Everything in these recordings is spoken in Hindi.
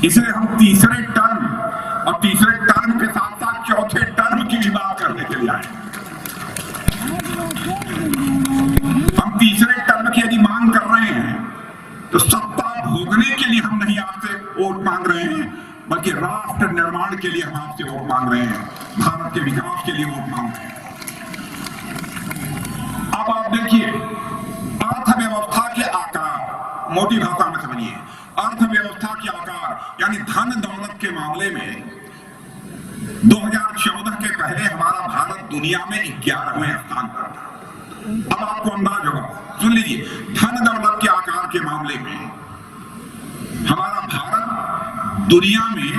इसलिए हम तीसरे टर्म और तीसरे टर्म के साथ साथ चौथे टर्म की भी बात करने के लिए आए। हम तीसरे टर्म की यदि मांग कर रहे हैं तो सत्ता भोगने के लिए हम नहीं आपसे वोट मांग रहे हैं, बल्कि राष्ट्र निर्माण के लिए हम आपसे वोट मांग रहे हैं, भारत के विकास के लिए वोट मांग रहे हैं। अब आप देखिए, अर्थव्यवस्था के आकार, मोटी भाषा में समझिए, अर्थव्यवस्था के आकार यानी धन दौलत के मामले में 2014 के पहले हमारा भारत दुनिया में 11वें स्थान पर था। अब आपको अंदाज होगा, सुन लीजिए, धन दौलत के आकार के मामले में हमारा भारत दुनिया में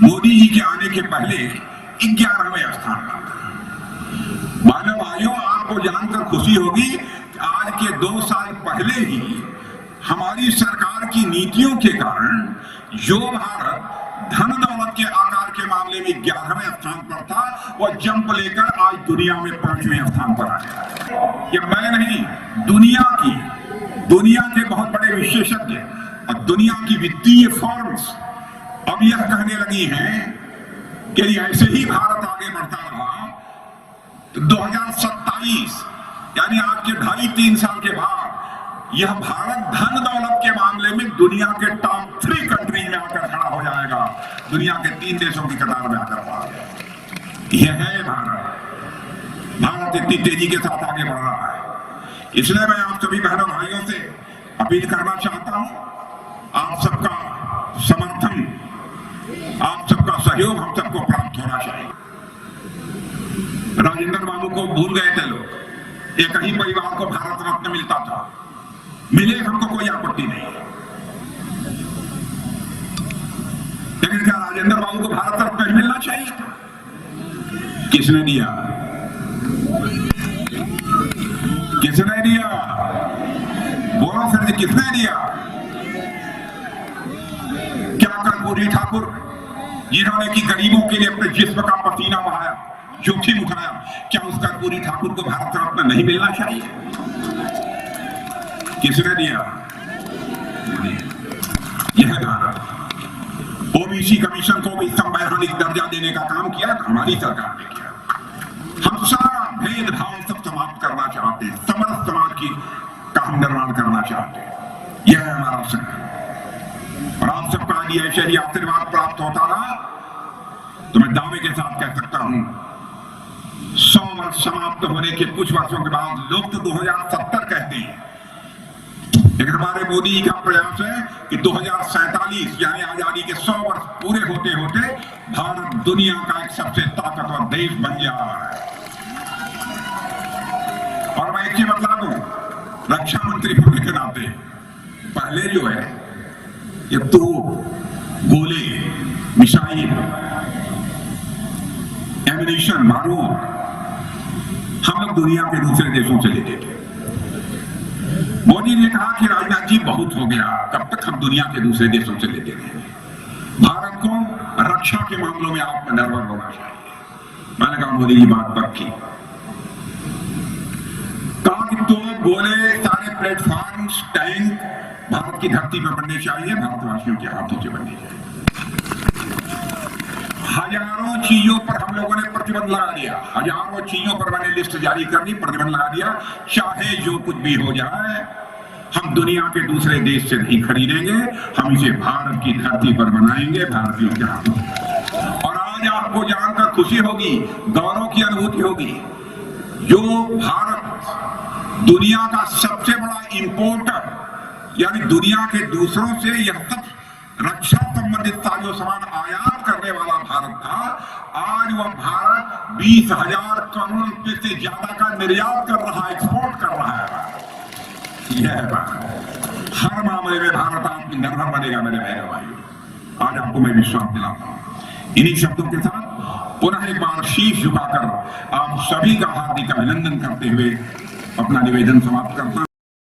मोदी जी के आने के पहले 11वें स्थान पर था। मानव आयो, आपको जानकर खुशी होगी कि आज के 2 साल पहले ही हमारी सरकार की नीतियों के कारण जो भारत धन दौलत के आकार के मामले में 11वें स्थान पर था, वह जंप लेकर आज दुनिया में 5वें स्थान पर आ गया। ये मैं नहीं, दुनिया के बहुत बड़े विशेषज्ञ और दुनिया की वित्तीय फर्म्स अब यह कहने लगी हैं कि ऐसे ही भारत आगे बढ़ता रहा तो 2027 यानी आज के 2.5-3 साल के बाद यह भारत धन दौलत के मामले में दुनिया के टॉप 3 कंट्री में आकर खड़ा हो जाएगा, दुनिया के 3 देशों की कतार में आकर खड़ा हो जाएगा। यह है भारत इतनी तेजी के साथ आगे बढ़ रहा है। इसलिए मैं आप सभी बहनों भाइयों से अपील करना चाहता हूं, आप सबका समर्थन, आप सबका सहयोग हम सबको प्राप्त होना चाहिए। राजेंद्र बाबू को भूल गए थे लोग, एक ही परिवार को भारत रत्न मिलता था, मिले हमको कोई आपत्ति नहीं, लेकिन क्या राजेंद्र बाबू को भारत रत्न मिलना चाहिए था? किसने दिया? किसने दिया? बोलो सर जी, किसने दिया? क्या कर्पूरी ठाकुर, जिन्होंने की गरीबों के लिए अपने जिस्म का पसीना बहाया, जोखिम उठाया, क्या उस कर्पूरी ठाकुर को भारत रत्न नहीं मिलना चाहिए? किसने दिया? यह भारत ओबीसी कमीशन को भी संवैधानिक दर्जा देने का काम किया, हमारी सरकार ने किया। हम सारा भेदभाव सब समाप्त करना चाहते हैं, समरस समाज की का हम निर्माण करना चाहते हैं। यह है हमारा संकल्प, और आप सबका यदि ऐसे ही आशीर्वाद प्राप्त होता रहा तो मैं दावे के साथ कह सकता हूं 100 वर्ष समाप्त होने के कुछ वर्षों के बाद, लोग तो 2070 कहते हैं, लेकिन हमारे मोदी जी का प्रयास है कि 2047 यानी आजादी के 100 वर्ष पूरे होते होते भारत दुनिया का एक सबसे ताकतवर देश बन जाए। और मैं एक चीज बतला दूं, रक्षा मंत्री होने के नाते पहले जो है ये तो गोले, मिसाइल, एमिनेशन, बारूद हम लोग दुनिया के दूसरे देशों से लेते थे। मोदी ने कहा कि राजनाथ जी बहुत हो गया, कब तक हम दुनिया के दूसरे देशों से लेते रहेंगे, भारत को रक्षा के मामलों में आत्मनिर्भर होना चाहिए। मैंने कहा मोदी जी बात पक्की, कहा कि तो गोले, सारे प्लेटफॉर्म्स, टैंक भारत की धरती पर बनने चाहिए, भारतवासियों के हाथों से बनने चाहिए। हजारों चीजों पर हम लोगों ने प्रतिबंध लगा दिया, हजारों चीजों पर मैंने लिस्ट जारी कर दी, प्रतिबंध लगा दिया, चाहे जो कुछ भी हो जाए हम दुनिया के दूसरे देश से नहीं खरीदेंगे, हम इसे भारत की धरती पर बनाएंगे, भारतीयों के हाथों। और आज आपको जानकर खुशी होगी, गौरव की अनुभूति होगी, जो भारत दुनिया का सबसे बड़ा इंपोर्टर यानी दुनिया के दूसरों से यह सब रक्षा संबंधित साजो सामान आयात करने वाला भारत था, आज वह भारत 20,000 करोड़ रुपए से ज्यादा का निर्यात कर रहा है, एक्सपोर्ट कर रहा है। यह बात हर मामले में भारत आत्मनिर्भर बनेगा मेरे बहनों भाइयों, आज आपको मैं विश्वास दिलाता हूं। इन्हीं शब्दों के साथ पुनः एक बार शीश झुकाकर आप सभी का हार्दिक अभिनंदन करते हुए अपना निवेदन समाप्त करता हूं।